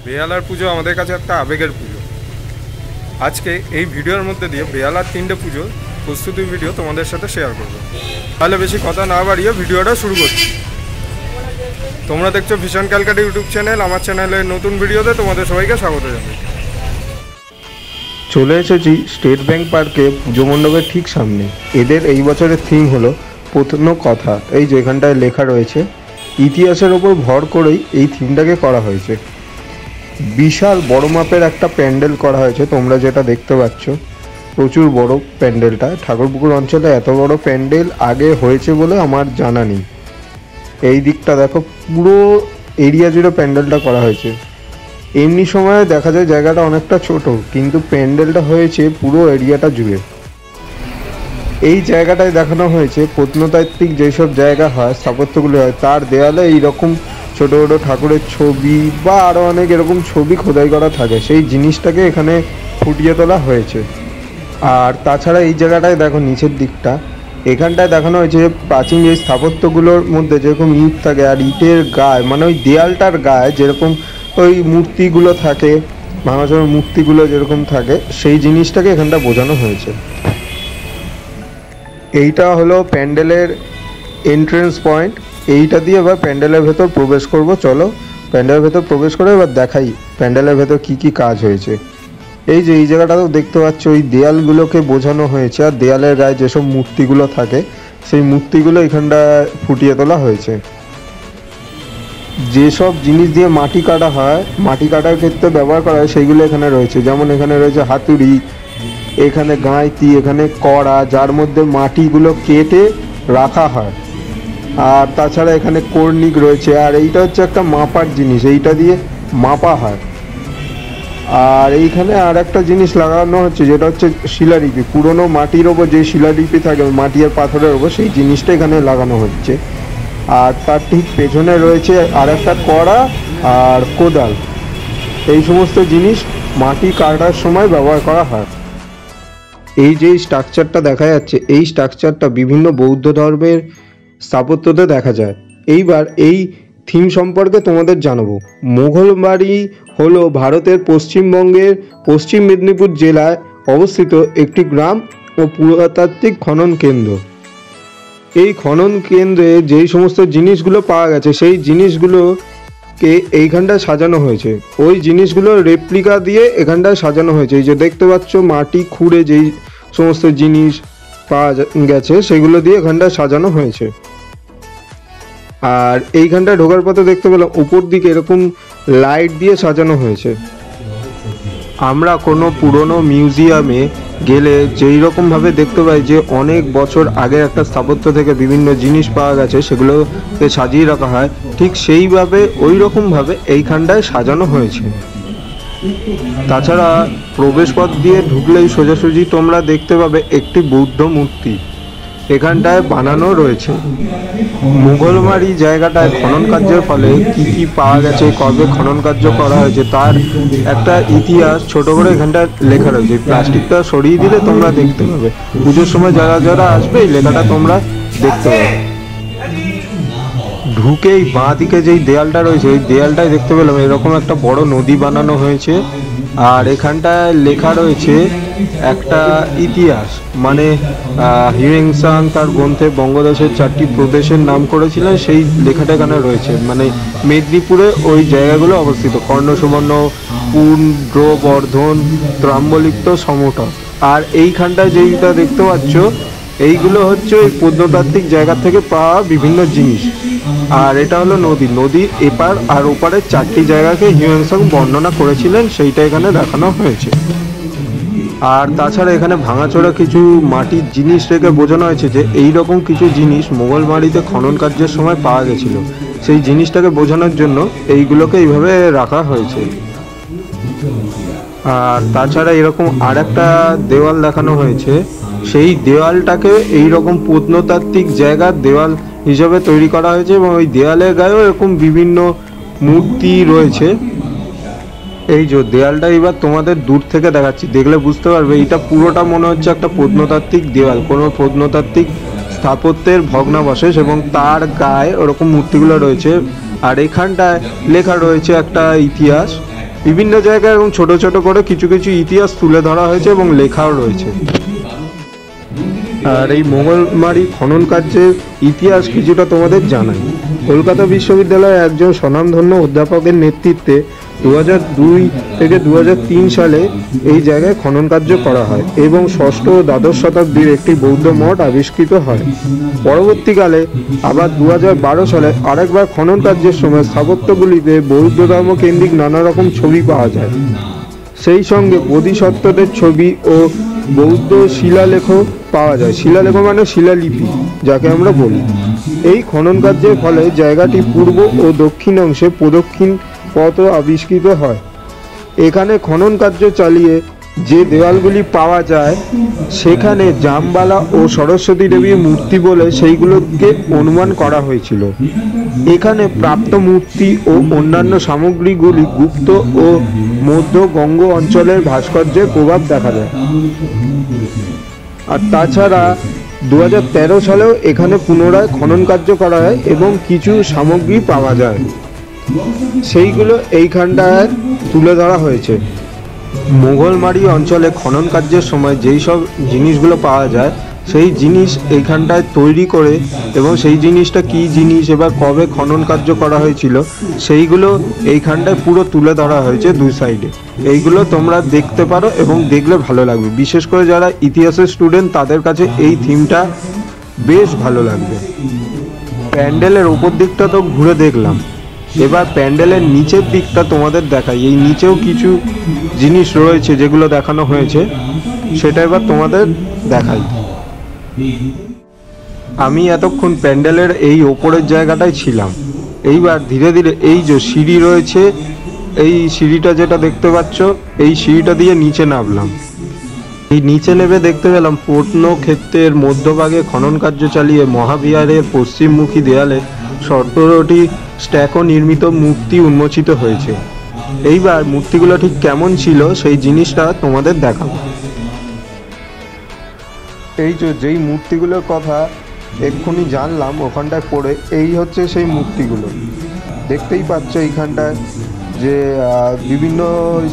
বেহালার পুজো আমাদের কাছে একটা আবেগের পুজো। আজকে এই ভিডিওর মধ্যে দিয়ে বেহালার 3টে পুজোর প্রস্তুতি ভিডিও তোমাদের সাথে শেয়ার করবো। তাহলে বেশি কথা না বাড়িয়ে ভিডিওটা শুরু করছি। তোমরা দেখছো ভিশন ক্যালকাটা ইউটিউব চ্যানেল। আমার চ্যানেলের নতুন ভিডিওতে তোমাদের সবাইকে স্বাগত জানাই। চলে এসেছি স্টেট ব্যাংক পার্কে পুজো মণ্ডপের ঠিক সামনে। এদের এই বছরের থিম হলো প্রত্ন কথা। এই যেখানটায় লেখা রয়েছে ইতিহাসের ওপর ভর করেই এই থিমটাকে করা হয়েছে। বিশাল বড় মাপের একটা প্যান্ডেল করা হয়েছে, তোমরা যেটা দেখতে পাচ্ছ প্রচুর বড় প্যান্ডেলটা। ঠাকুরপুকুর অঞ্চলে এত বড় প্যান্ডেল আগে হয়েছে বলে আমার জানা নেই। এই দিকটা দেখো, পুরো এরিয়া জুড়ে প্যান্ডেলটা করা হয়েছে। এমনি সময়ে দেখা যায় জায়গাটা অনেকটা ছোট, কিন্তু প্যান্ডেলটা হয়েছে পুরো এরিয়াটা জুড়ে। এই জায়গাটায় দেখানো হয়েছে প্রত্নতাত্ত্বিক যেসব জায়গা হয়, স্থাপত্যগুলো হয়, তার দেয়ালে এইরকম ছোট ছোট ঠাকুরের ছবি বা আরও অনেক এরকম ছবি খোদাই করা থাকে, সেই জিনিসটাকে এখানে ফুটিয়ে তোলা হয়েছে। আর তাছাড়া এই জায়গাটায় দেখো নিচের দিকটা, এখানটায় দেখানো হয়েছে প্রাচীন যে স্থাপত্যগুলোর মধ্যে যেরকম ইট থাকে, আর ইটের গায়ে মানে ওই দেয়ালটার গায়ে যেরকম ওই মূর্তিগুলো থাকে, ভাঙাচোরা মূর্তিগুলো যেরকম থাকে, সেই জিনিসটাকে এখানটা বোঝানো হয়েছে। এইটা হলো প্যান্ডেলের এন্ট্রেন্স পয়েন্ট। এইটা দিয়ে এবার প্যান্ডেলের ভেতর প্রবেশ করব। চলো প্যান্ডেলের ভেতর প্রবেশ করে এবার দেখাই প্যান্ডেলের ভেতর কি কি কাজ হয়েছে। এই যে এই জায়গাটাও দেখতে পাচ্ছ, ওই দেয়ালগুলোকে বোঝানো হয়েছে, আর দেয়ালের গায়ে যেসব মূর্তিগুলো থাকে সেই মূর্তিগুলো এখানটা ফুটিয়ে তোলা হয়েছে। যেসব জিনিস দিয়ে মাটি কাটা হয়, মাটি কাটার ক্ষেত্রে ব্যবহার করা হয়, সেইগুলো এখানে রয়েছে। যেমন এখানে রয়েছে হাতুড়ি, এখানে গাঁইতি, এখানে কড়া, যার মধ্যে মাটিগুলো কেটে রাখা হয়। আর তাছাড়া এখানে কর্নিক রয়েছে, আর এইটা হচ্ছে একটা মাপার জিনিস, এইটা দিয়ে মাপা হয়। আর এইখানে আর একটা জিনিস লাগানো হচ্ছে, যেটা হচ্ছে শিলালিপি। পুরনো মাটির ওপর যে শিলালিপি থাকে মাটি আর পাথরের ওপর, সেই জিনিসটা এখানে লাগানো হচ্ছে। আর তার ঠিক পেছনে রয়েছে আর একটা কড়া আর কোদাল। এই সমস্ত জিনিস মাটি কাটার সময় ব্যবহার করা হয়। এই যে স্ট্রাকচারটা দেখা যাচ্ছে, এই স্ট্রাকচারটা বিভিন্ন বৌদ্ধ ধর্মের স্থাপত্যতে দেখা যায়। এইবার এই থিম সম্পর্কে তোমাদের জানাবো। মোগল বাড়ি হলো ভারতের পশ্চিমবঙ্গের পশ্চিম মেদিনীপুর জেলায় অবস্থিত একটি গ্রাম ও পুরাতাত্ত্বিক খনন কেন্দ্র। এই খনন কেন্দ্রে যেই সমস্ত জিনিসগুলো পাওয়া গেছে, সেই জিনিসগুলোকে এইখানটায় সাজানো হয়েছে। ওই জিনিসগুলোর রেপ্লিকা দিয়ে এখানটায় সাজানো হয়েছে। এই যে দেখতে পাচ্ছ, মাটি খুঁড়ে যেই সমস্ত জিনিস পাওয়া গেছে সেগুলো দিয়ে এখানটায় সাজানো হয়েছে। আর এইখানটায় ঢোকার পথে দেখতে পেলাম উপর দিকে এরকম লাইট দিয়ে সাজানো হয়েছে। আমরা কোনো পুরনো মিউজিয়ামে গেলে যেই রকমভাবে দেখতে পাই যে অনেক বছর আগে একটা স্থাপত্য থেকে বিভিন্ন জিনিস পাওয়া গেছে, সেগুলোকে সাজিয়ে রাখা হয়, ঠিক সেইভাবে ওই রকমভাবে এইখানটায় সাজানো হয়েছে। তাছাড়া প্রবেশপথ দিয়ে ঢুকলেই সোজাসুজি তোমরা দেখতে পাবে একটি বৌদ্ধ মূর্তি এখানটায় বানানো রয়েছে। মুঘলমারি জায়গাটায় খনন কার্যের ফলে কি কি পাওয়া গেছে, কবে খনন কার্য করা হয়েছে, তার একটা ইতিহাস ছোট করে এখানটায় লেখা রয়েছে। প্লাস্টিকটা সরিয়ে দিলে তোমরা দেখতে পাবে। পুজোর সময় যারা যারা আসবে এই লেখাটা তোমরা দেখতে পাবে। ঢুকেই বাঁ দিকে যেই দেয়ালটা রয়েছে, ওই দেয়ালটায় দেখতে পেলাম এরকম একটা বড় নদী বানানো হয়েছে। আর এখানটায় লেখা রয়েছে একটা ইতিহাস, মানে হিউয়েন-সাং তার গ্রন্থে বঙ্গদেশের 4টি প্রদেশের নাম করেছিলেন, সেই লেখাটা এখানে রয়েছে। মানে মেদিনীপুরে ওই জায়গাগুলো অবস্থিত: কর্ণ, সুবর্ণ, পুন্ড্র, বর্ধন, ত্রম্বলিপ্ত, সমটা। আর এইখানটায় যেইটা দেখতে পাচ্ছ, এইগুলো হচ্ছে ওই প্রত্নতাত্ত্বিক জায়গা থেকে পাওয়া বিভিন্ন জিনিস। আর এটা হলো নদী, নদীর এপার আর ওপারের 4টি জায়গাকে হিউয়েন-সাং বর্ণনা করেছিলেন, সেইটা এখানে দেখানো হয়েছে। আর তাছাড়া এখানে ভাঙাচোরা কিছু মাটির জিনিস রেখে বোঝানো হয়েছে যে এইরকম কিছু জিনিস মোগল বাড়িতে খনন কার্যের সময় পাওয়া গেছিল। সেই জিনিসটাকে বোঝানোর জন্য এইগুলোকে এইভাবে রাখা হয়েছে। আর তাছাড়া এরকম আর একটা দেওয়াল দেখানো হয়েছে, সেই দেওয়ালটাকে এইরকম প্রত্নতাত্ত্বিক জায়গার দেওয়াল হিসাবে তৈরি করা হয়েছে, এবং ওই দেওয়ালের গায়েও এরকম বিভিন্ন মূর্তি রয়েছে। এই যে দেওয়ালটা এবার তোমাদের দূর থেকে দেখাচ্ছি, দেখলে বুঝতে পারবে এইটা পুরোটা মনে হচ্ছে একটা প্রত্নতাত্ত্বিক দেওয়াল, কোনো প্রত্নতাত্ত্বিক স্থাপত্যের ভগ্নাবশেষ, এবং তার গায়ে ওরকম মূর্তিগুলো রয়েছে। আর এখানটায় লেখা রয়েছে একটা ইতিহাস। বিভিন্ন জায়গায় এবং ছোট ছোট করে কিছু কিছু ইতিহাস তুলে ধরা হয়েছে এবং লেখাও রয়েছে। আর এই মোগলমারি খনন কার্যের ইতিহাস কিছুটা তোমাদের জানাই। কলকাতা বিশ্ববিদ্যালয়ের একজন স্বনামধন্য অধ্যাপকের নেতৃত্বে 2002 থেকে 2003 সালে এই জায়গায় খনন কার্য করা হয় এবং ষষ্ঠ ও দ্বাদশ শতাব্দীর একটি বৌদ্ধ মঠ আবিষ্কৃত হয়। পরবর্তীকালে আবার 2012 সালে আরেকবার খনন কার্যের সময় স্থাপত্যগুলিতে বৌদ্ধ ধর্ম কেন্দ্রিক নানা রকম ছবি পাওয়া যায়। সেই সঙ্গে বোধিসত্ত্বদের ছবি ও বৌদ্ধ শিলালেখও পাওয়া যায়। শিলালেখ মানে শিলালিপি যাকে আমরা বলি। এই খনন কার্যের ফলে জায়গাটি পূর্ব ও দক্ষিণ অংশে প্রদক্ষিণ পথ আবিষ্কৃত হয়। এখানে খনন কার্য চালিয়ে যে দেওয়ালগুলি পাওয়া যায় সেখানে জামবালা ও সরস্বতী দেবীর মূর্তি বলে সেইগুলোকে অনুমান করা হয়েছিল। এখানে প্রাপ্ত মূর্তি ও অন্যান্য সামগ্রীগুলি গুপ্ত ও মধ্য গঙ্গ অঞ্চলের ভাস্কর্যের প্রভাব দেখা যায়। আর তাছাড়া 2013 সালেও এখানে পুনরায় খনন কার্য করা হয় এবং কিছু সামগ্রী পাওয়া যায়, সেইগুলো এইখানটায় তুলে ধরা হয়েছে। মোগলমারি অঞ্চলে খনন কার্যের সময় যেই সব জিনিসগুলো পাওয়া যায় সেই জিনিস এইখানটায় তৈরি করে এবং সেই জিনিসটা কী জিনিস এবার কবে খনন কার্য করা হয়েছিল সেইগুলো এইখানটায় পুরো তুলে ধরা হয়েছে দুই সাইডে। এইগুলো তোমরা দেখতে পারো এবং দেখলে ভালো লাগবে। বিশেষ করে যারা ইতিহাসের স্টুডেন্ট তাদের কাছে এই থিমটা বেশ ভালো লাগবে। প্যান্ডেলের ওপর দিকটা তো ঘুরে দেখলাম, এবার প্যান্ডেলের নিচের দিকটা তোমাদের দেখাই। এই নিচেও কিছু জিনিস রয়েছে যেগুলো দেখানো হয়েছে, সেটা এবার তোমাদের দেখাই। আমি এতক্ষণ প্যান্ডেলের এই ওপরের জায়গাটায় ছিলাম। এইবার ধীরে ধীরে এই যে সিঁড়ি রয়েছে, এই সিঁড়িটা যেটা দেখতে পাচ্ছ, এই সিঁড়িটা দিয়ে নিচে নামলাম। এই নিচে নেমে দেখতে পেলাম প্রত্নক্ষেত্রের মধ্যভাগে খনন কার্য চালিয়ে মহাবিহারের পশ্চিমমুখী দেয়ালে 17টি স্ট্যাকো নির্মিত মূর্তি উন্মোচিত হয়েছে। এইবার মূর্তিগুলো ঠিক কেমন ছিল সেই জিনিসটা তোমাদের দেখাবো। এই যে যেই মূর্তিগুলোর কথা এক্ষুনি জানলাম ওখানটায় পড়ে, এই হচ্ছে সেই মূর্তিগুলো। দেখতেই পাচ্ছ এইখানটায় যে বিভিন্ন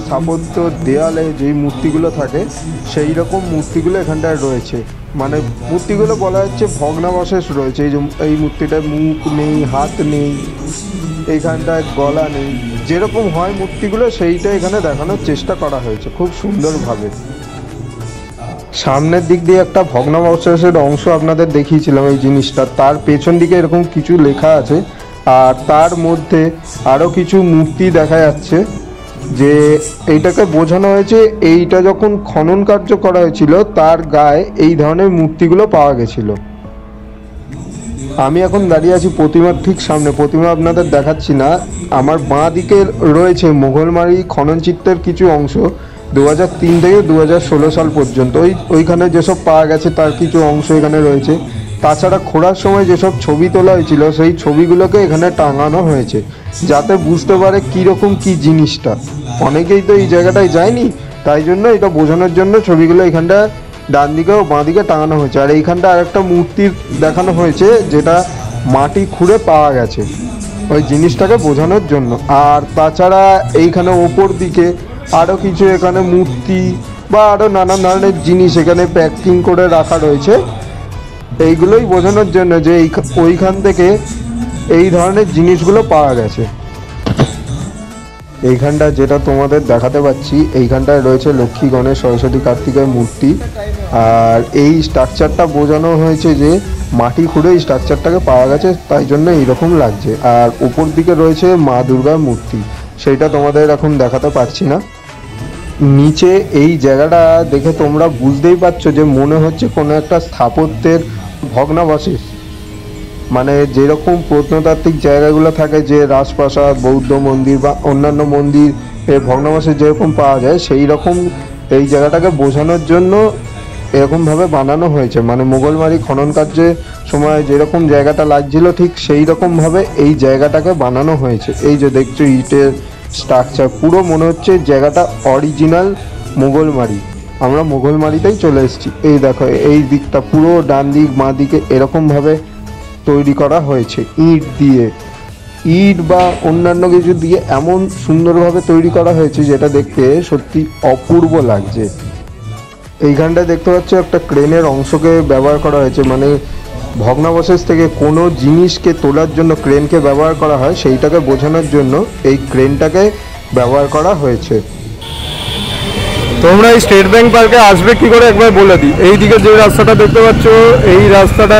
স্থাপত্য দেয়ালে যেই মূর্তিগুলো থাকে সেই রকম মূর্তিগুলো এখানটায় রয়েছে। মানে মূর্তিগুলো বলা হচ্ছে ভগ্নাবশেষ রয়েছে। এই যে এই মূর্তিটায় মুখ নেই, হাত নেই, এইখানটায় গলা নেই, যেরকম হয় মূর্তিগুলো সেইটা এখানে দেখানোর চেষ্টা করা হয়েছে খুব সুন্দরভাবে। সামনের দিক দিয়ে একটা ভগ্নাবশেষের অংশ আপনাদের দেখিয়েছিলাম এই জিনিসটা, তার পেছন দিকে এরকম কিছু লেখা আছে আর তার মধ্যে আরও কিছু মূর্তি দেখা যাচ্ছে। যে এইটাকে বোঝানো হয়েছে এইটা যখন খনন কার্য করা হয়েছিল তার গায়ে এই ধরনের মূর্তিগুলো পাওয়া গেছিল। আমি এখন দাঁড়িয়ে আছি প্রতিমার ঠিক সামনে। প্রতিমা আপনাদের দেখাচ্ছি না। আমার বাঁ দিকে রয়েছে মোগলমারি খননচিত্রের কিছু অংশ 2003 থেকে 2016 সাল পর্যন্ত। ওইখানে যেসব পাওয়া গেছে তার কিছু অংশ এখানে রয়েছে। তাছাড়া খোঁড়ার সময় যেসব ছবি তোলা হয়েছিল সেই ছবিগুলোকে এখানে টাঙানো হয়েছে যাতে বুঝতে পারে কীরকম কী জিনিসটা। অনেকেই তো এই জায়গাটায় যায়নি, তাই জন্য এটা বোঝানোর জন্য ছবিগুলো এখানটা ডান দিকে ও বাঁ দিকে টাঙানো হয়েছে। আর এইখানটা আরেকটা মূর্তি দেখানো হয়েছে যেটা মাটি খুঁড়ে পাওয়া গেছে, ওই জিনিসটাকে বোঝানোর জন্য। আর তাছাড়া এইখানে ওপর দিকে আরও কিছু এখানে মূর্তি বা আরও নানান ধরনের জিনিস এখানে প্যাকিং করে রাখা রয়েছে, এইগুলোই বোঝানোর জন্য যে ওইখান থেকে এই ধরনের জিনিসগুলো পাওয়া গেছে। এইখানটা যেটা তোমাদের দেখাতে পাচ্ছি, এইখানটায় রয়েছে লক্ষ্মী, গণেশ, সরস্বতী, কার্তিকের মূর্তি। আর এই স্ট্রাকচারটা বোঝানো হয়েছে যে মাটি খুঁড়ে এই স্ট্রাকচারটাকে পাওয়া গেছে, তাই জন্য এইরকম লাগছে। আর উপর দিকে রয়েছে মা দুর্গার মূর্তি, সেইটা তোমাদের এখন দেখাতে পারছি না। নিচে এই জায়গাটা দেখে তোমরা বুঝতেই পারছো যে মনে হচ্ছে কোনো একটা স্থাপত্যের ভগ্নাবশেষ। মানে যেরকম প্রত্নতাত্ত্বিক জায়গাগুলো থাকে যে রাজপ্রাসাদ, বৌদ্ধ মন্দির বা অন্যান্য মন্দির এর ভগ্নাবশেষ যেরকম পাওয়া যায় সেই রকম এই জায়গাটাকে বোঝানোর জন্য এরকমভাবে বানানো হয়েছে। মানে মোগলমারি খনন কার্যের সময় যেরকম জায়গাটা লাগছিল ঠিক সেই রকমভাবে এই জায়গাটাকে বানানো হয়েছে। এই যে দেখছো ইটের স্ট্রাকচার, পুরো মনে হচ্ছে জায়গাটা অরিজিনাল মোগলমারি। আমরা মোগলমারিতেই চলে এসেছি। এই দেখো এই দিকটা পুরো ডান দিক বাঁ দিকে এরকমভাবে তৈরি করা হয়েছে ইট দিয়ে। ইট বা অন্যান্য কিছু দিয়ে এমন সুন্দরভাবে তৈরি করা হয়েছে যেটা দেখতে সত্যি অপূর্ব লাগছে। এইখানটায় দেখতে পাচ্ছ একটা ক্রেনের অংশকে ব্যবহার করা হয়েছে, মানে ভগ্নাবশেষ থেকে কোনো জিনিসকে তোলার জন্য ক্রেনকে ব্যবহার করা হয় সেইটাকে বোঝানোর জন্য এই ক্রেনটাকে ব্যবহার করা হয়েছে। তোমরা এই স্টেট ব্যাংক পার্কে আসবে কি করে একবার বলে দিই। এই দিকে যে রাস্তাটা দেখতে পাচ্ছ এই রাস্তাটা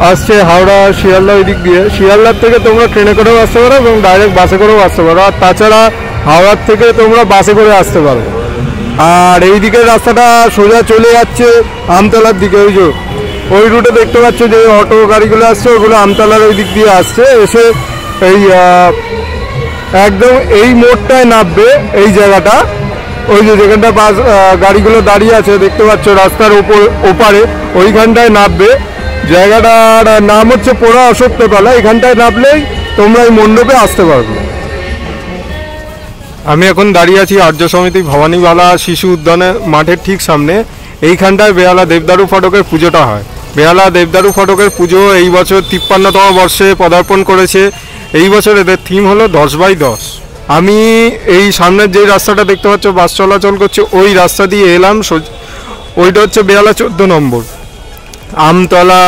আসছে হাওড়া শিয়ালদা ওই দিক দিয়ে। শিয়ালদার থেকে তোমরা ট্রেনে করেও আসতে পারো এবং ডাইরেক্ট বাসে করেও আসতে পারো, আর তাছাড়া হাওড়ার থেকে তোমরা বাসে করে আসতে পারো। আর এই দিকের রাস্তাটা সোজা চলে যাচ্ছে আমতলার দিকে। ওই রুটে দেখতে পাচ্ছ যে অটো গাড়িগুলো আসছে ওগুলো আমতলার ওই দিক দিয়ে আসছে, এসে এই একদম এই মোড়টায় নামবে। এই জায়গাটা ওই যে যেখানটা বাস গাড়িগুলো দাঁড়িয়ে আছে দেখতে পাচ্ছ রাস্তার ওপারে, ওইখানটায় নামবে। জায়গাটার নাম হচ্ছে পোড়া অশ্বত্থতলা। এখানটায় নামলেই তোমরা এই মণ্ডপে আসতে পারবে। আমি এখন দাঁড়িয়ে আছি আর্য সমিতি ভবানীবালা শিশু উদ্যানের মাঠের ঠিক সামনে। এইখানটায় বেহালা দেবদারু ফটকের পুজোটা হয়। বেহালা দেবদারু ফটকের পুজো এই বছর 53তম বর্ষে পদার্পণ করেছে। এই বছর এদের থিম হলো 10/10। আমি এই সামনের যে রাস্তাটা দেখতে পাচ্ছ বাস চলাচল করছে ওই রাস্তা দিয়ে এলাম। ওইটা হচ্ছে বেহালা 14 নম্বর। আমতলা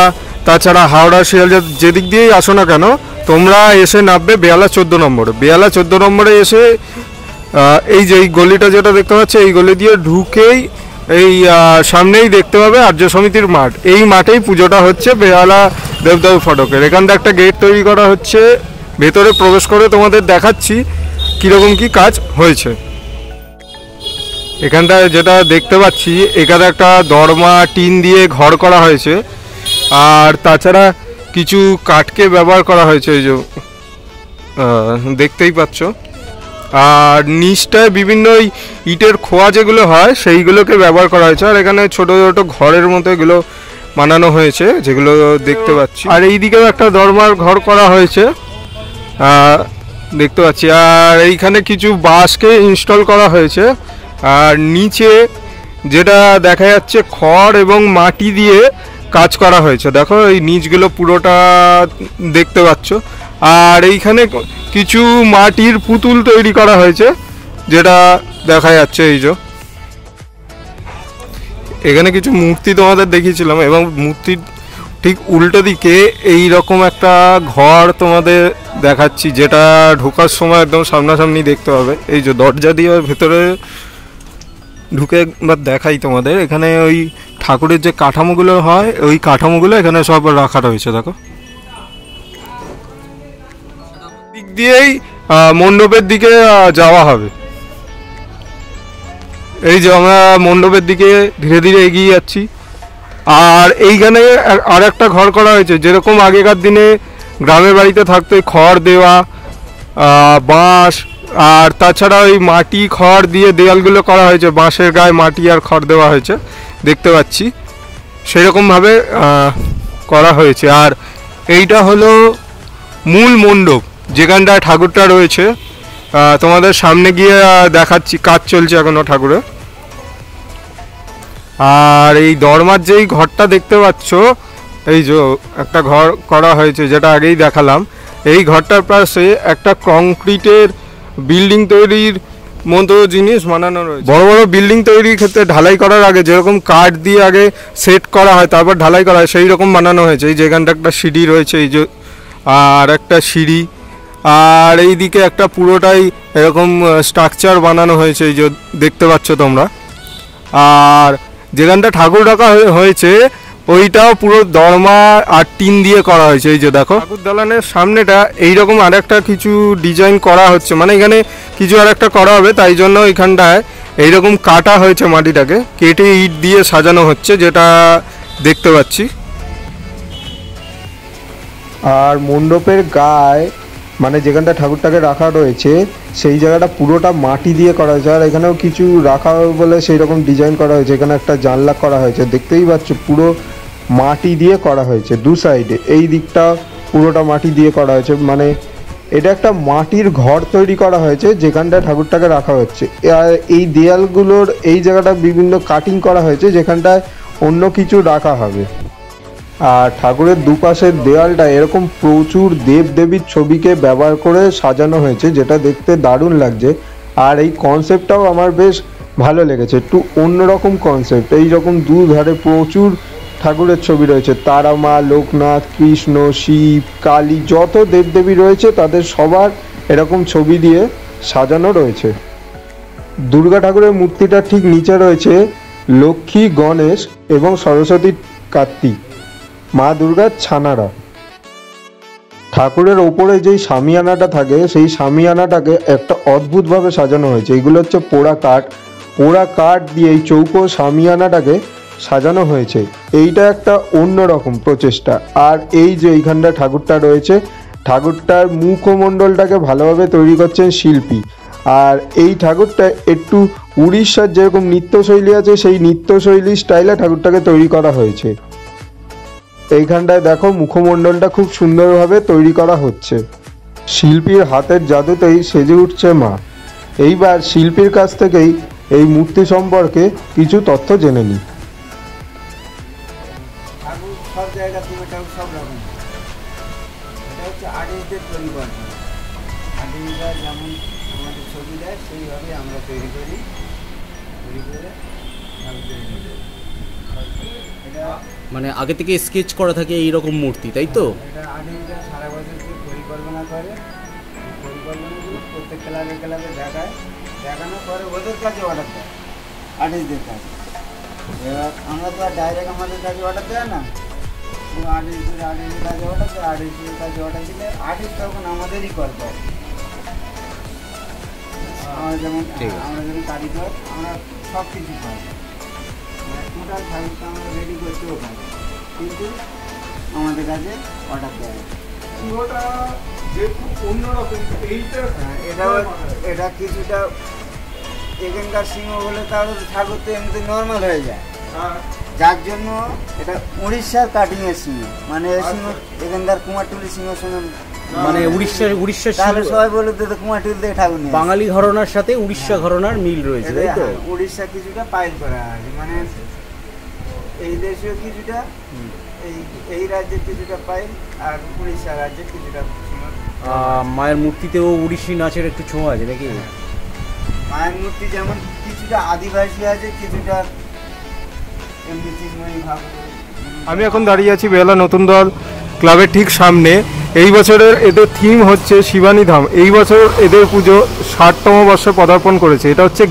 তাছাড়া হাওড়া শিয়ালদা যেদিক দিয়েই আসো না কেন তোমরা এসে নামবে বেহালা 14 নম্বরে। বেহালা 14 নম্বরে এসে এই যে এই গলিটা যেটা দেখতে পাচ্ছ এই গলি দিয়ে ঢুকেই এই সামনেই দেখতে পাবে আর্য সমিতির মাঠ। এই মাঠেই পুজোটা হচ্ছে বেহালা দেবদারু ফটকের। এখানটা একটা গেট তৈরি করা হচ্ছে, ভেতরে প্রবেশ করে তোমাদের দেখাচ্ছি কীরকম কি কাজ হয়েছে। এখানটায় যেটা দেখতে পাচ্ছি এখানে একটা দরমা টিন দিয়ে ঘর করা হয়েছে, আর তাছাড়া কিছু কাঠকে ব্যবহার করা হয়েছে এই যে দেখতেই পাচ্ছ। আর নিচটায় বিভিন্ন ইটের খোয়া যেগুলো হয় সেইগুলোকে ব্যবহার করা হয়েছে। আর এখানে ছোট ছোট ঘরের মতো এগুলো বানানো হয়েছে যেগুলো দেখতে পাচ্ছি। আর এই দিকেও একটা দরমার ঘর করা হয়েছে দেখতে পাচ্ছি। আর এইখানে কিছু বাঁশকে ইনস্টল করা হয়েছে। আর নিচে যেটা দেখা যাচ্ছে খড় এবং মাটি দিয়ে কাজ করা হয়েছে, দেখো এই নিচগুলো পুরোটা দেখতে পাচ্ছ। আর এইখানে কিছু মাটির পুতুল তৈরি করা হয়েছে যেটা দেখা যাচ্ছে। এই যে এখানে কিছু মূর্তি তোমাদের দেখিয়েছিলাম এবং মূর্তির ঠিক উল্টো দিকে এই রকম একটা ঘর তোমাদের দেখাচ্ছি, যেটা ঢোকার সময় একদম সামনাসামনি দেখতে হবে। এই যে দরজা দিয়ে ভেতরে ঢুকে একবার দেখাই তোমাদের। এখানে ওই ঠাকুরের যে কাঠামোগুলো হয় ওই কাঠামোগুলো এখানে সব রাখা রয়েছে। দেখো দিক দিয়েই মণ্ডপের দিকে যাওয়া হবে। এই যে আমরা মণ্ডপের দিকে ধীরে ধীরে এগিয়ে যাচ্ছি। আর এইখানে আর একটা ঘর করা হয়েছে, যেরকম আগেকার দিনে গ্রামের বাড়িতে থাকতো খড় দেওয়া, বাঁশ আর তাছাড়া ওই মাটি খড় দিয়ে দেয়ালগুলো করা হয়েছে, বাঁশের গায়ে মাটি আর খড় দেওয়া হয়েছে দেখতে পাচ্ছি, সেরকমভাবে করা হয়েছে। আর এইটা হলো মূল মণ্ডপ যেখানটায় ঠাকুরটা রয়েছে। তোমাদের সামনে গিয়ে দেখাচ্ছি, কাজ চলছে এখনো ঠাকুরের। আর এই দরমার যেই ঘরটা দেখতে পাচ্ছ এই যে একটা ঘর করা হয়েছে যেটা আগেই দেখালাম। এই ঘরটার পাশে একটা কংক্রিটের বিল্ডিং তৈরির মতো জিনিস বানানো রয়েছে। বড় বড় বিল্ডিং তৈরির ক্ষেত্রে ঢালাই করার আগে যেরকম কাঠ দিয়ে আগে সেট করা হয় তারপর ঢালাই করা হয় সেই রকম বানানো হয়েছে। এই যেখানটা একটা সিঁড়ি রয়েছে, এই যে আর একটা সিঁড়ি, আর এই দিকে একটা পুরোটাই এরকম স্ট্রাকচার বানানো হয়েছে এই যে দেখতে পাচ্ছ তোমরা। আর যেখানটা ঠাকুর রাখা হয়েছে ওইটাও পুরো দরমা আর টিন দিয়ে করা হয়েছে। এই যে দেখো ঠাকুর দালানের সামনেটা এইরকম আর একটা কিছু ডিজাইন করা হচ্ছে, মানে এখানে কিছু আর একটা করা হবে, তাই জন্য এখানটায় এইরকম কাটা হয়েছে, মাটিটাকে কেটে ইট দিয়ে সাজানো হচ্ছে যেটা দেখতে পাচ্ছি। আর মণ্ডপের গায়ে মানে যেখানটা ঠাকুরটাকে রাখা রয়েছে সেই জায়গাটা পুরোটা মাটি দিয়ে করা হয়েছে। আর এখানেও কিছু রাখা হবে বলে সেই রকম ডিজাইন করা হয়েছে। এখানে একটা জানলা করা হয়েছে, দেখতেই পাচ্ছ পুরো মাটি দিয়ে করা হয়েছে দু সাইডে। এই দিকটা পুরোটা মাটি দিয়ে করা হয়েছে, মানে এটা একটা মাটির ঘর তৈরি করা হয়েছে যেখানটা ঠাকুরটাকে রাখা হচ্ছে। আর এই দেয়ালগুলোর এই জায়গাটা বিভিন্ন কাটিং করা হয়েছে যেখানটায় অন্য কিছু রাখা হবে। আর ঠাকুরের দুপাশের দেওয়ালটা এরকম প্রচুর দেবদেবীর ছবিকে ব্যবহার করে সাজানো হয়েছে, যেটা দেখতে দারুণ লাগছে। আর এই কনসেপ্টটাও আমার বেশ ভালো লেগেছে, একটু অন্যরকম কনসেপ্ট। এই রকম দুধারে প্রচুর ঠাকুরের ছবি রয়েছে, তারা মা, লোকনাথ, কৃষ্ণ, শিব, কালী, যত দেবদেবী রয়েছে তাদের সবার এরকম ছবি দিয়ে সাজানো রয়েছে। দুর্গা ঠাকুরের মূর্তিটার ঠিক নিচে রয়েছে লক্ষ্মী, গণেশ এবং সরস্বতী, কার্তিক, মা দুর্গার ছানারা। ঠাকুরের ওপরে যেই শামিয়ানাটা থাকে সেই শামিয়ানাটাকে একটা অদ্ভুতভাবে সাজানো হয়েছে। এইগুলো হচ্ছে পোড়া কাঠ দিয়ে এই চৌকো শামিয়ানাটাকে সাজানো হয়েছে। এইটা একটা অন্যরকম প্রচেষ্টা। আর এই যে এইখানটা ঠাকুরটা রয়েছে, ঠাকুরটার মুখমণ্ডলটাকে ভালোভাবে তৈরি করছেন শিল্পী। আর এই ঠাকুরটা একটু উড়িষ্যার যেরকম নৃত্যশৈলী আছে সেই নৃত্যশৈলী স্টাইলে ঠাকুরটাকে তৈরি করা হয়েছে। এইখানটায় দেখো মুখমণ্ডলটা খুব সুন্দরভাবে তৈরি করা হচ্ছে। শিল্পীর হাতের জাদুতেই সেজে উঠছে মা। এইবার শিল্পীর কাছ থেকেই এই মূর্তি সম্পর্কে কিছু তথ্য জেনে নিই। সব জায়গা থেকে ঠাকুর সব রকম, এটা হচ্ছে আর্টিস্টদের পরিকল্পনা। আর্টিস্টরা যেমন আমাদের ছবি দেয় সেইভাবে আমরা তৈরি করে এটা মানে আগে থেকে স্কেচ করা থাকে এইরকম মূর্তি, তাই তো? এটা আর্টিস্টরা সারা বছর পরিকল্পনা করে, পরিকল্পনাগুলো প্রত্যেক ক্লাবে দেখানোর পরে ওদের কাছে অর্ডার দেয়, আর্টিস্টদের কাছে। এবার আমরা তো আর ডাইরেক্ট আমাদের কাছে অর্ডার দেয় না, আর্টিস্টের কাছে অর্ডার দেয়। আর্টিস্টের কাছে অর্ডার দিলে আর্টিস্ট তখন আমাদেরই কল করে। আমরা যেমন কারিগর, আমরা সব কিছু পাই, টোটাল ঠাকুরটা আমরা রেডি করতেও পারি, কিন্তু আমাদের কাছে অর্ডার দেয়। এটা কিছুটা এখানকার সিংহ বলে তাহলে ঠাকুর তো এমনিতে নর্মাল হয়ে যায়, যার জন্য এটা উড়িষ্যার কাটিং এর সিংহ, মানে সিংহ এখানকার কুমারটুলি সিংহ সঙ্গে, মানে উড়িষ্যার তাহলে সবাই বলে তো কুমারটুলি থেকে ঠাকুর নিয়ে বাঙালি ঘরানার সাথে উড়িষ্যা ঘরানার মিল রয়েছে, তাই তো? উড়িষ্যা কিছুটা পাইল করা আছে, মানে এই দেশেও কিছুটা, এই রাজ্যের কিছুটা পাইল, আর উড়িষ্যা রাজ্যের কিছুটা। মায়ের মূর্তিতেও উড়িষ্যি নাচের একটু ছোঁয়া আছে নাকি? মায়ের মূর্তি যেমন কিছুটা আদিবাসী আছে, কিছুটা এমনি চিন্ময়ী ভাব। আমি এখন দাঁড়িয়ে আছি বেহালা নতুন দল ক্লাবের ঠিক সামনে। এই বছরের এদের থিম হচ্ছে শিবানী ধাম। এই বছর এদের পুজো 60তম বর্ষে পদার্পণ করেছে। এটা হচ্ছে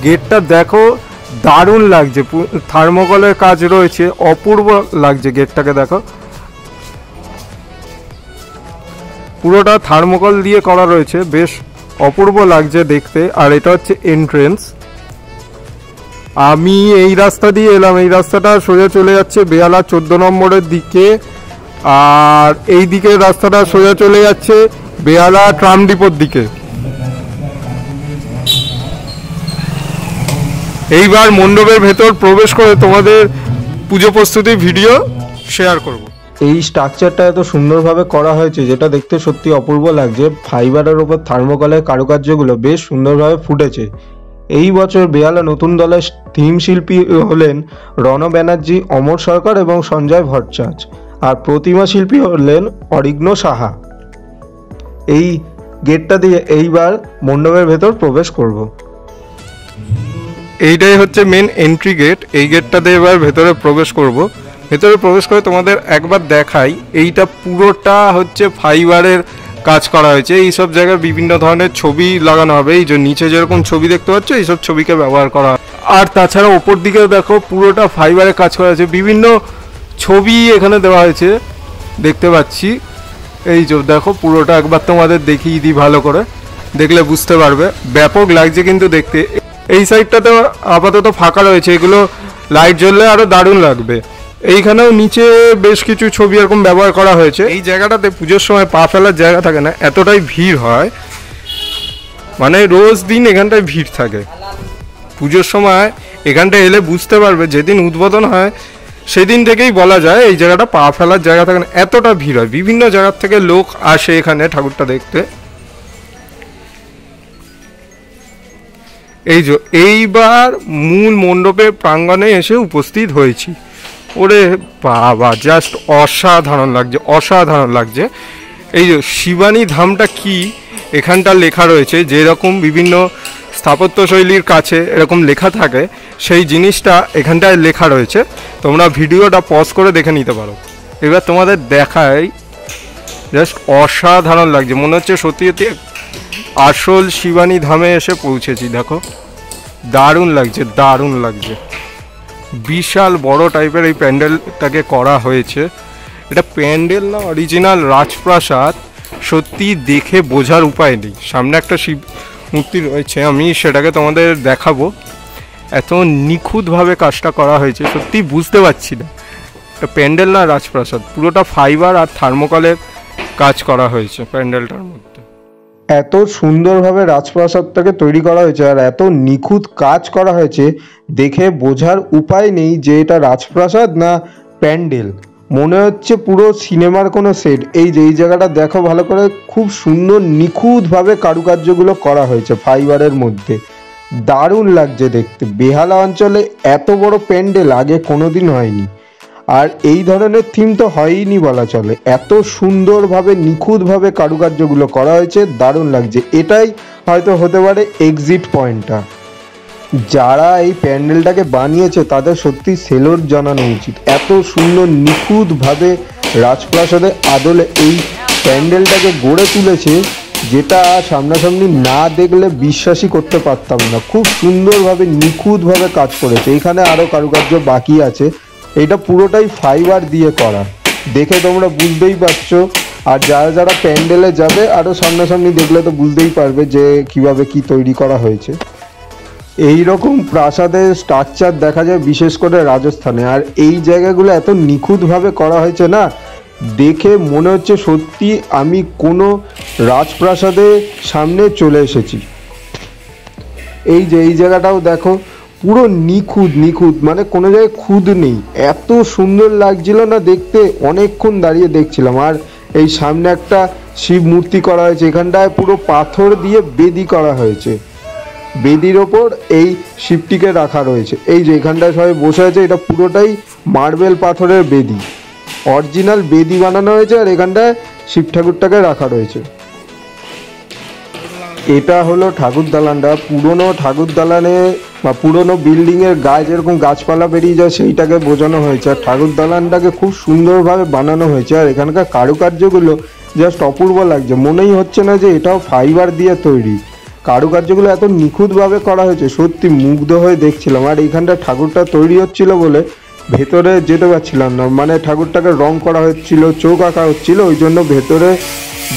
গেটটা দেখো, দারুণ লাগছে, থার্মোকলের কাজ রয়েছে, অপূর্ব লাগছে। গেটটাকে দেখো, পুরোটা থার্মোকল দিয়ে করা রয়েছে, বেশ অপূর্ব লাগছে দেখতে। আর এটা হচ্ছে এন্ট্রেন্স। আমি এই রাস্তা দিয়ে এলাম, এই রাস্তাটা সোজা চলে যাচ্ছে বেহালা 14 নম্বরের দিকে, আর এই দিকের রাস্তাটা সোজা চলে যাচ্ছে বেহালা ট্রাম ডিপোর দিকে। এইবার মণ্ডপের ভেতর প্রবেশ করে তোমাদের পুজো প্রস্তুতির ভিডিও শেয়ার করব। এই স্ট্রাকচারটা এত সুন্দরভাবে করা হয়েছে যেটা দেখতে সত্যি অপূর্ব লাগছে। ফাইবারের ওপর থার্মোকলের কারুকার্যগুলো বেশ সুন্দরভাবে ফুটেছে। এই বছর বেহালা নতুন দলের থিম শিল্পী হলেন রণ ব্যানার্জি, অমর সরকার এবং সঞ্জয় ভট্টাচার্য, আর প্রতিমা শিল্পী হলেন অরিঘ্ন সাহা। এই গেটটা দিয়ে এইবার মণ্ডপের ভেতর প্রবেশ করব। এইটাই হচ্ছে মেন এন্ট্রি গেট। এই গেটটাতে এবার ভেতরে প্রবেশ করব। ভেতরে প্রবেশ করে তোমাদের একবার দেখাই, এইটা পুরোটা হচ্ছে ফাইবারের কাজ করা হয়েছে। এইসব জায়গায় বিভিন্ন ধরনের ছবি লাগানো হবে। এই যে নিচে যেরকম ছবি দেখতে পাচ্ছ, এইসব ছবিকে ব্যবহার করা হয়। আর তাছাড়া ওপর দিকে দেখো, পুরোটা ফাইবারের কাজ করা হয়েছে, বিভিন্ন ছবি এখানে দেওয়া হয়েছে দেখতে পাচ্ছি। এই যে দেখো, পুরোটা একবার তোমাদের দেখিয়ে দিই, ভালো করে দেখলে বুঝতে পারবে। ব্যাপক লাগছে কিন্তু দেখতে। এই সাইডটাতে আপাতত ফাঁকা রয়েছে, এগুলো লাইট জ্বললে আরো দারুণ লাগবে। এইখানেও নিচে বেশ কিছু ছবি এরকম ব্যবহার করা হয়েছে। এই জায়গাটাতে পুজোর সময় পা ফেলার জায়গা থাকে না, এতটাই ভিড় হয়, মানে রোজ দিন এখানটায় ভিড় থাকে। পুজোর সময় এখানটায় এলে বুঝতে পারবে, যেদিন উদ্বোধন হয় সেদিন থেকেই বলা যায় এই জায়গাটা পা ফেলার জায়গা থাকে না, এতটা ভিড় হয়। বিভিন্ন জায়গার থেকে লোক আসে এখানে ঠাকুরটা দেখতে। এই যে এইবার মূল মণ্ডপের প্রাঙ্গণে এসে উপস্থিত হয়েছি। ওরে বাবা, জাস্ট অসাধারণ লাগছে, অসাধারণ লাগছে। এই যে শিবানী ধামটা কি এখানটা লেখা রয়েছে, যেরকম বিভিন্ন স্থাপত্যশৈলীর কাছে এরকম লেখা থাকে সেই জিনিসটা এখানটায় লেখা রয়েছে। তোমরা ভিডিওটা পজ করে দেখে নিতে পারো। এবার তোমাদের দেখাই, জাস্ট অসাধারণ লাগছে, মনে হচ্ছে সত্যি সত্যি আসল শিবানী ধামে এসে পৌঁছেছি। দেখো দারুণ লাগছে, দারুণ লাগছে। বিশাল বড় টাইপের এই প্যান্ডেলটাকে করা হয়েছে। এটা প্যান্ডেল না অরিজিনাল রাজপ্রাসাদ, সত্যি দেখে বোঝার উপায় নেই। সামনে একটা শিব মূর্তি রয়েছে, আমি সেটাকে তোমাদের দেখাবো। এত নিখুঁতভাবে কাজটা করা হয়েছে, সত্যি বুঝতে পারছি না এটা প্যান্ডেল না রাজপ্রাসাদ। পুরোটা ফাইবার আর থার্মোকলের কাজ করা হয়েছে প্যান্ডেলটার মধ্যে। এত সুন্দরভাবে রাজপ্রাসাদটাকে তৈরি করা হয়েছে আর এত নিখুঁত কাজ করা হয়েছে, দেখে বোঝার উপায় নেই যে এটা রাজপ্রাসাদ না প্যান্ডেল। মনে হচ্ছে পুরো সিনেমার কোনো সেট। এই যে এই জায়গাটা দেখো ভালো করে, খুব সুন্দর নিখুঁতভাবে কারুকার্যগুলো করা হয়েছে ফাইবারের মধ্যে, দারুণ লাগছে দেখতে। বেহালা অঞ্চলে এত বড় প্যান্ডেল আগে কোনোদিন হয়নি, আর এই ধরনের থিম তো হয়ইনি বলা চলে। এত সুন্দরভাবে নিখুঁতভাবে কারুকার্যগুলো করা হয়েছে, দারুণ লাগছে। এটাই হয়তো হতে পারে এক্সিট পয়েন্টটা। যারা এই প্যান্ডেলটাকে বানিয়েছে তাদের সত্যি সেলুট জানানো উচিত। এত সুন্দর নিখুঁতভাবে রাজপ্রাসাদের আদলে এই প্যান্ডেলটাকে গড়ে তুলেছে, যেটা সামনাসামনি না দেখলে বিশ্বাসই করতে পারতাম না। খুব সুন্দরভাবে নিখুঁতভাবে কাজ করেছে। এখানে আরও কারুকার্য বাকি আছে। এটা পুরোটাই ফাইবার দিয়ে করা, দেখে তোমরা বুঝতেই পারছো। আর যারা যারা প্যান্ডেলে যাবে আরও সামনাসামনি দেখলে তো বুঝতেই পারবে যে কিভাবে কি তৈরি করা হয়েছে। এই রকম প্রাসাদের স্ট্রাকচার দেখা যায় বিশেষ করে রাজস্থানে, আর এই জায়গাগুলো এত নিখুঁতভাবে করা হয়েছে না, দেখে মনে হচ্ছে সত্যি আমি কোনো রাজপ্রাসাদের সামনে চলে এসেছি। এই যে এই জায়গাটাও দেখো, পুরো নিখুঁত নিখুঁত, মানে কোনো জায়গায় খুঁত নেই। এত সুন্দর লাগছিল না দেখতে, অনেকক্ষণ দাঁড়িয়ে দেখছিলাম। আর এই সামনে একটা শিব মূর্তি করা হয়েছে, এখানটায় পুরো পাথর দিয়ে বেদি করা হয়েছে। বেদির ওপর এই শিবটিকে রাখা রয়েছে। এই যে এখানটায় সবাই বসে আছে, এটা পুরোটাই মার্বেল পাথরের বেদি, অরিজিনাল বেদি বানানো হয়েছে। আর এখানটায় শিব ঠাকুরটাকে রাখা রয়েছে। এটা হলো ঠাকুর দালানটা। পুরনো ঠাকুর দালানে বা পুরনো বিল্ডিংয়ের গায়ে যেরকম গাছপালা বেরিয়ে যায় সেইটাকে বোঝানো হয়েছে। আর ঠাকুর দালানটাকে খুব সুন্দরভাবে বানানো হয়েছে। আর এখানকার কারুকার্যগুলো জাস্ট অপূর্ব লাগছে, মনেই হচ্ছে না যে এটাও ফাইবার দিয়ে তৈরি। কারুকার্যগুলো এত নিখুঁতভাবে করা হয়েছে, সত্যি মুগ্ধ হয়ে দেখছিলাম। আর এইখানটা ঠাকুরটা তৈরি হচ্ছিল বলে ভেতরে যেতে পারছিলাম না, মানে ঠাকুরটাকে রং করা হচ্ছিল, চোখ আঁকা হচ্ছিল, ওই জন্য ভেতরে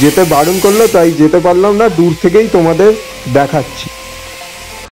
যেতে বারণ করলো, তাই যেতে পারলাম না। দূর থেকেই তোমাদের দেখাচ্ছি।